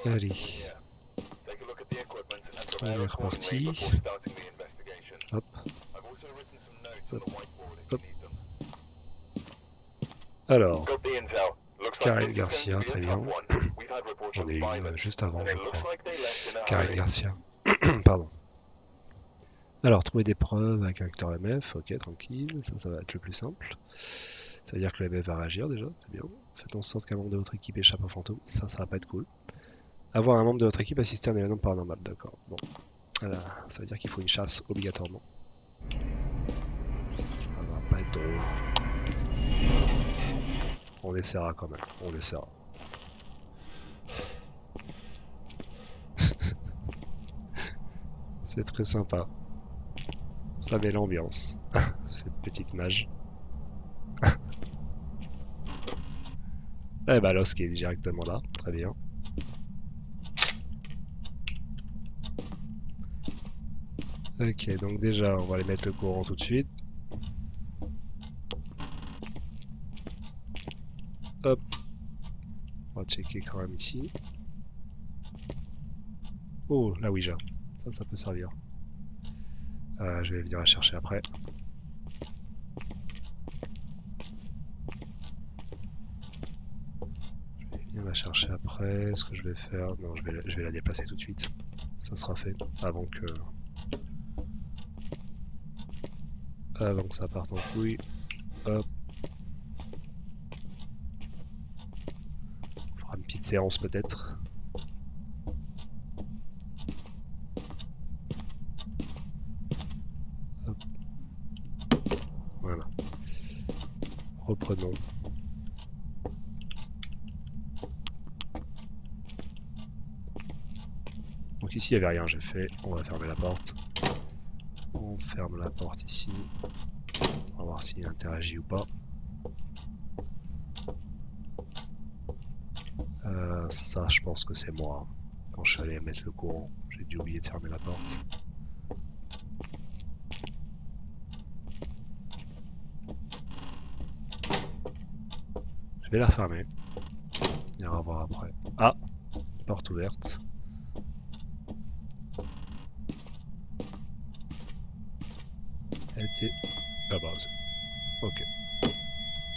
Allez. On est reparti. Hop. Hop. Hop. Alors, Karen Garcia, très bien. J'en ai une juste avant, je crois. Karen Garcia. Pardon. Alors, trouver des preuves avec un acteur MF, ok, tranquille, ça va être le plus simple. Ça veut dire que le MF va réagir déjà, c'est bien. Faites en sorte qu'un membre de votre équipe échappe au fantôme, ça va pas être cool. Avoir un membre de votre équipe assister à un événement paranormal, d'accord. Bon, voilà, ça veut dire qu'il faut une chasse obligatoirement. Ça va pas être drôle. On essaiera quand même, on essaiera. C'est très sympa. Ça met l'ambiance, cette petite mage. Eh bah l'os qui est directement là, très bien. Ok, donc déjà on va aller mettre le courant tout de suite. Hop. On va checker quand même ici. Oh, la Ouija. Ça peut servir. Je vais venir la chercher après. Je vais venir la chercher après. Ce que je vais faire... Non, je vais la déplacer tout de suite. Ça sera fait avant que ça parte en couille. Hop. On fera une petite séance peut-être. Hop. Voilà. Reprenons. Donc ici il n'y avait rien, j'ai fait. On va fermer la porte. On ferme la porte ici. On va voir s'il interagit ou pas. Ça, je pense que c'est moi. Quand je suis allé mettre le courant, j'ai dû oublier de fermer la porte. Je vais la fermer. On ira voir après. Ah, porte ouverte. Elle était... Ah bah, ok.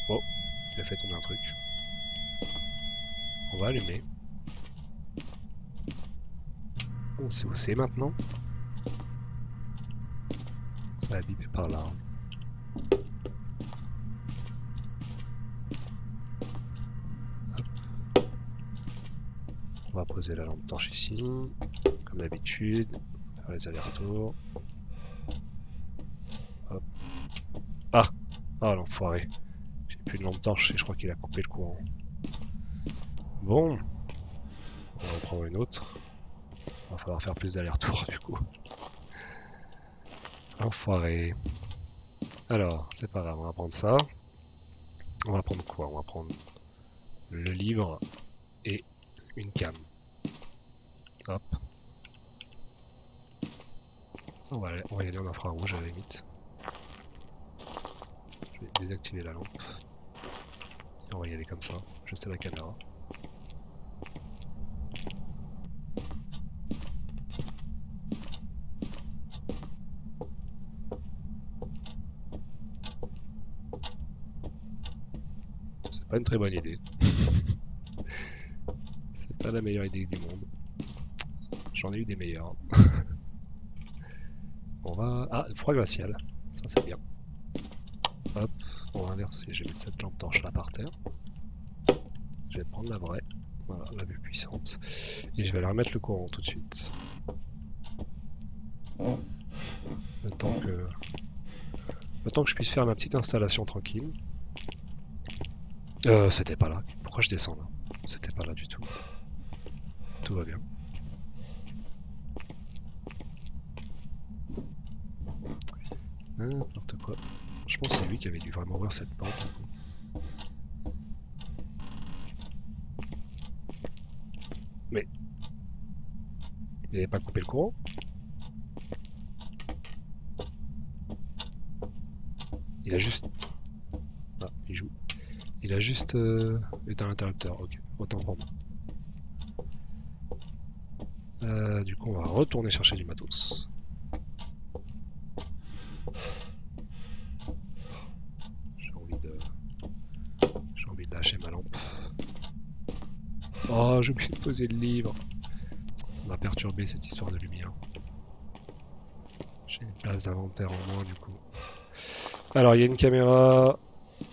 Bon, il a fait tomber un truc. On va allumer. On sait où c'est maintenant. Ça va biper par là. Hop. On va poser la lampe torche ici. Comme d'habitude. Faire les allers-retours. Hop. Ah! Ah, l'enfoiré. J'ai plus de lampe torche et je crois qu'il a coupé le courant. Bon. On va en prendre une autre. Il va falloir faire plus d'allers-retours du coup. Enfoiré. Alors, c'est pas grave, on va prendre ça. On va prendre quoi? On va prendre le livre et une cam. Hop. On va y aller en infrarouge à la limite. Je vais désactiver la lampe. Et on va y aller comme ça, juste à la caméra. C'est pas une très bonne idée. C'est pas la meilleure idée du monde. J'en ai eu des meilleures. On va... Ah, le froid glacial. Ça c'est bien. Hop, on va inverser. Je vais mettre cette lampe torche là par terre. Je vais prendre la vraie. Voilà, la plus puissante. Et je vais leur remettre le courant tout de suite. Le temps que je puisse faire ma petite installation tranquille. C'était pas là. Pourquoi je descends là? C'était pas là du tout. Tout va bien. N'importe quoi. Je pense que c'est lui qui avait dû vraiment ouvrir cette porte. Mais... il n'avait pas coupé le courant? Il a juste... Ah, il joue. Il a juste éteint l'interrupteur. Ok, autant pour moi. Du coup, on va retourner chercher du matos. J'ai envie de lâcher ma lampe. Oh, j'ai oublié de poser le livre. Ça m'a perturbé cette histoire de lumière. J'ai une place d'inventaire en moins du coup. Alors, il y a une caméra.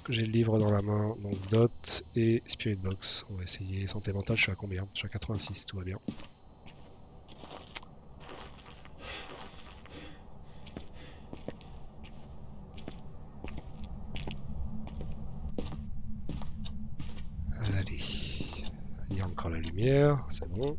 J'ai le livre dans la main, donc Dot et Spirit Box. On va essayer. Santé mentale, je suis à combien? Je suis à 86, tout va bien. Allez. Il y a encore la lumière, c'est bon.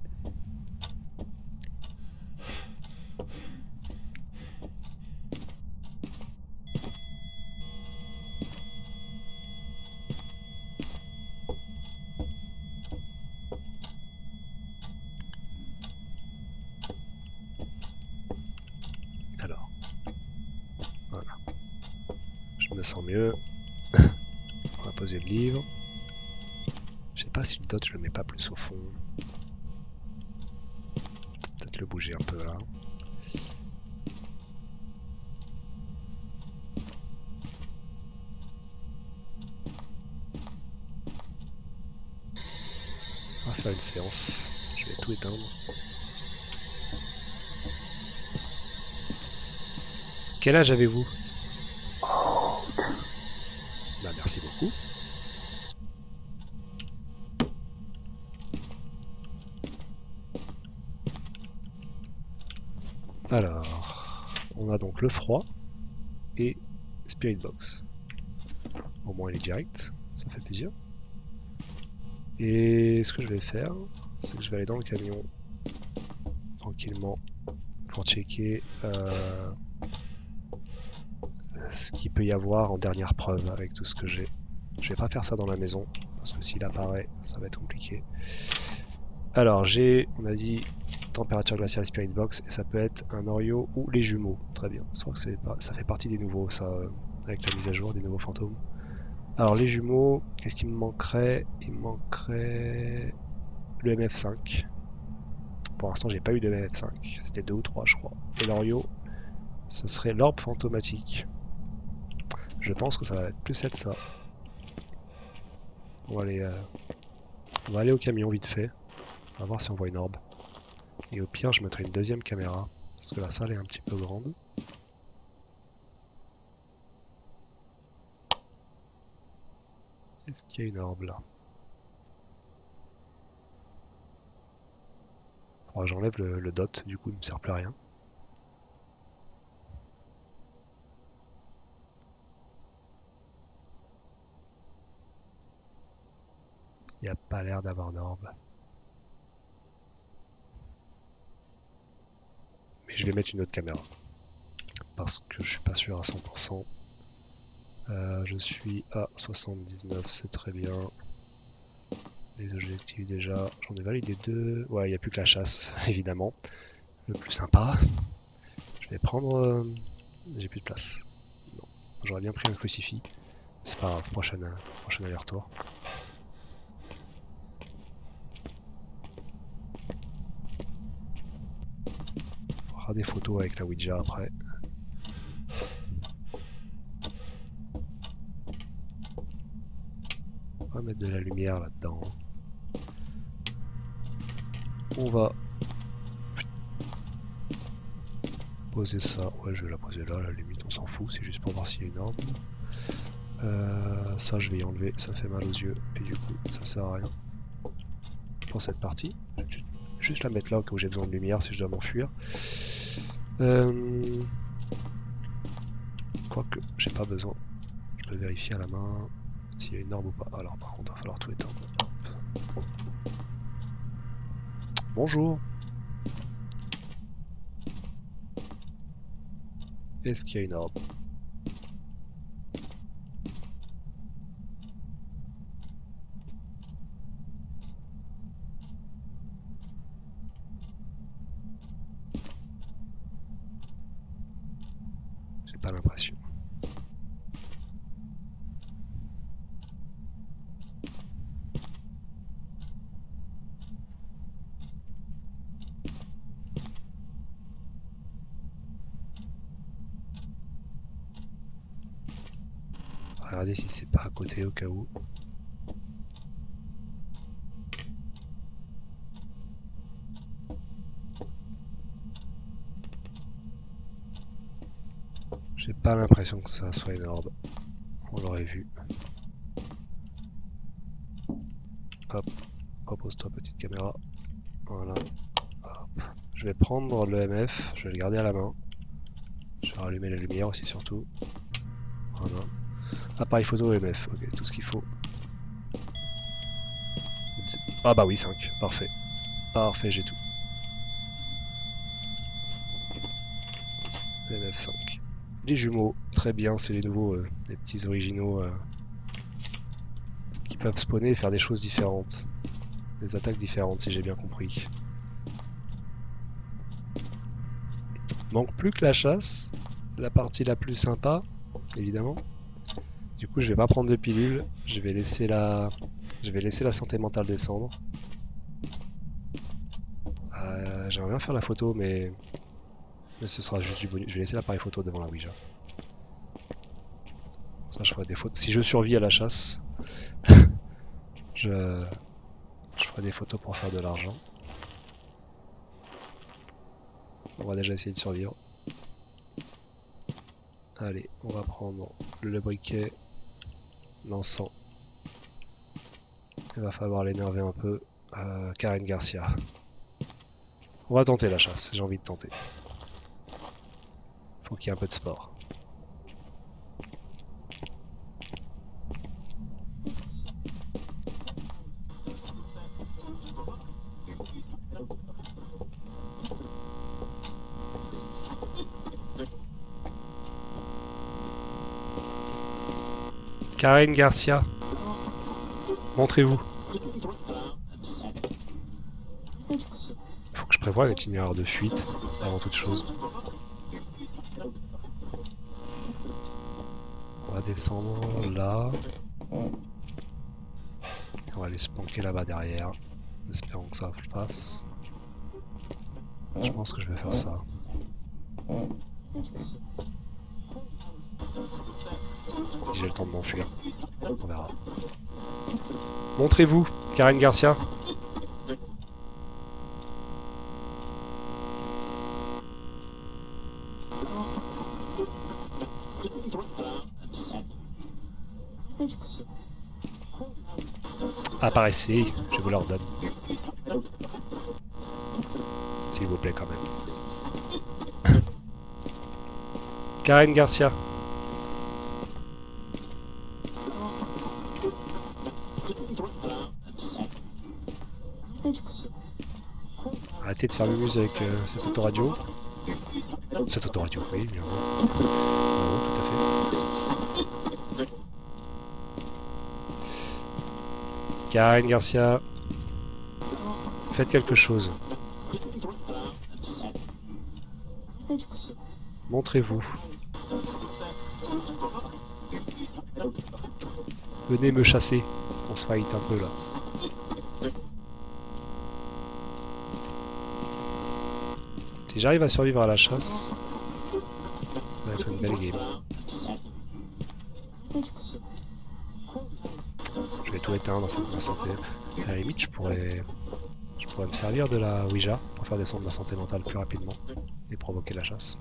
Alors. Voilà. Je me sens mieux. On va poser le livre. Je sais pas si le Dot, je le mets pas plus au fond. Peut-être le bouger un peu là. On va faire une séance. Je vais tout éteindre. Quel âge avez-vous? Bah merci beaucoup. Alors, on a donc le froid et Spirit Box. Au moins il est direct, ça fait plaisir. Et ce que je vais faire, c'est que je vais aller dans le camion tranquillement pour checker ce qu'il peut y avoir en dernière preuve avec tout ce que j'ai. Je vais pas faire ça dans la maison parce que s'il apparaît, ça va être compliqué. Alors j'ai, on a dit température glaciale Spirit Box et ça peut être un Oreo ou les jumeaux. Très bien. Je crois que ça fait partie des nouveaux, ça, avec la mise à jour des nouveaux fantômes. Alors les jumeaux, qu'est-ce qui me manquerait? Il me manquerait le MF5. Pour l'instant, j'ai pas eu de MF5. C'était 2 ou 3, je crois. Et l'Oreo, ce serait l'orbe fantomatique. Je pense que ça va plus être ça. On va aller au camion vite fait. On va voir si on voit une orbe. Et au pire, je mettrai une deuxième caméra. Parce que la salle est un petit peu grande. Est-ce qu'il y a une orbe là? J'enlève le dot, du coup il ne me sert plus à rien. Il n'y a pas l'air d'avoir d'orbe. Mais je vais mettre une autre caméra. Parce que je suis pas sûr à 100%. Je suis à 79, c'est très bien. Les objectifs déjà, j'en ai validé 2. Ouais, il n'y a plus que la chasse, évidemment. Le plus sympa. Je vais prendre... j'ai plus de place. Non, j'aurais bien pris un crucifix. C'est pas grave, prochain aller-retour. On fera des photos avec la Ouija après. On va mettre de la lumière là-dedans. On va poser ça. Ouais, je vais la poser là, à la limite, on s'en fout. C'est juste pour voir s'il y a une orbe. Ça, je vais y enlever. Ça fait mal aux yeux. Et du coup, ça sert à rien pour cette partie. Je vais juste la mettre là au cas où j'ai besoin de lumière si je dois m'enfuir. Quoique, j'ai pas besoin. Je peux vérifier à la main s'il y a une orbe ou pas. Alors, par contre, il va falloir tout éteindre. Bonjour. Est-ce qu'il y a une orbe? J'ai pas l'impression. regarder si c'est pas à côté au cas où. J'ai pas l'impression que ça soit une orbe. On l'aurait vu. Hop, repose-toi petite caméra. Voilà. Hop. Je vais prendre le MF, je vais le garder à la main. Je vais rallumer la lumière aussi surtout. Voilà. Appareil photo MF, ok, tout ce qu'il faut. Ah bah oui, 5, parfait. Parfait, j'ai tout. MF5. Les jumeaux, très bien, c'est les nouveaux, les petits originaux qui peuvent spawner et faire des choses différentes. Des attaques différentes, si j'ai bien compris. Manque plus que la chasse, la partie la plus sympa, évidemment. Du coup, je vais pas prendre de pilule, je vais laisser la santé mentale descendre. J'aimerais bien faire la photo, mais ce sera juste du bonus. Je vais laisser l'appareil photo devant la Ouija. Ça, je ferai des photos. Si je survis à la chasse, je ferai des photos pour faire de l'argent. On va déjà essayer de survivre. Allez, on va prendre le briquet, l'encens. Il va falloir l'énerver un peu. Karen Garcia. On va tenter la chasse, j'ai envie de tenter. Faut qu'il y ait un peu de sport. Karen Garcia, montrez-vous. Faut que je prévoie un itinéraire de fuite avant toute chose. On va descendre là. On va aller se planquer là-bas derrière. Espérons que ça passe. Je pense que je vais faire ça. Si j'ai le temps de m'enfuir, on verra. Montrez-vous, Karen Garcia. Apparaissez, je vous l'ordonne. S'il vous plaît quand même. Karen Garcia. Arrêtez de faire le muse avec cette autoradio. Cette autoradio, oui, bien. Bravo, tout à fait. Karen Garcia. Faites quelque chose. Montrez-vous. Venez me chasser. On se fight un peu là. Si j'arrive à survivre à la chasse, ça va être une belle game. Je vais tout éteindre, faut que ma santé... À la limite, je pourrais me servir de la Ouija pour faire descendre ma santé mentale plus rapidement et provoquer la chasse.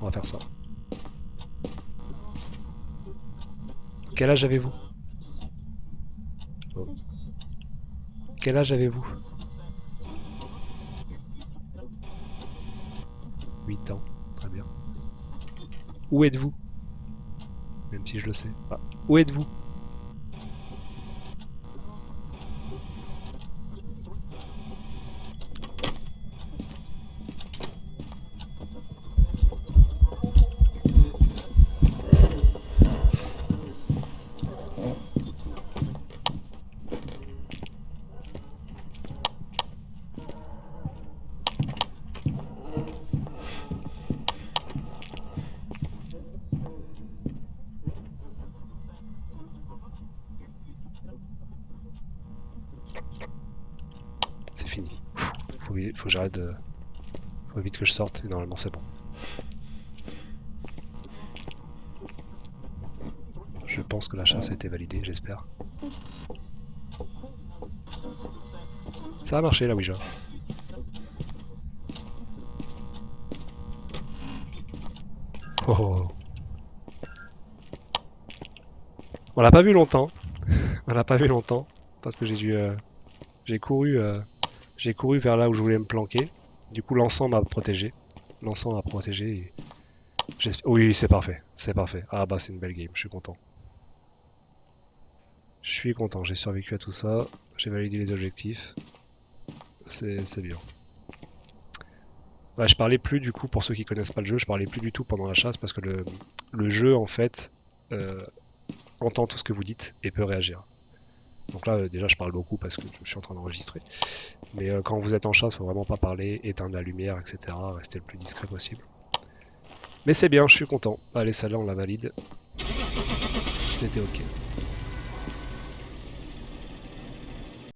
On va faire ça. Quel âge avez-vous? Oh. Quel âge avez-vous? 8 ans, très bien. Où êtes-vous? Même si je le sais. Ah. Où êtes-vous? C'est fini. Faut que j'arrête de... Faut vite que je sorte et normalement c'est bon. pense que la chasse a été validée, j'espère. Ça a marché la Ouija. Oh, oh. On l'a pas vu longtemps. On l'a pas vu longtemps. Parce que j'ai couru vers là où je voulais me planquer. Du coup l'encens m'a protégé. L'encens m'a protégé. Et oui, c'est parfait. C'est parfait. Ah bah c'est une belle game, je suis content. Je suis content, j'ai survécu à tout ça. J'ai validé les objectifs. C'est bien. Ouais, je parlais plus du coup, pour ceux qui connaissent pas le jeu, je parlais plus du tout pendant la chasse parce que le jeu en fait entend tout ce que vous dites et peut réagir. Donc là déjà je parle beaucoup parce que je suis en train d'enregistrer. Mais quand vous êtes en chasse, faut vraiment pas parler, éteindre la lumière, etc. Rester le plus discret possible. Mais c'est bien, je suis content. Allez, celle-là on la valide. C'était ok.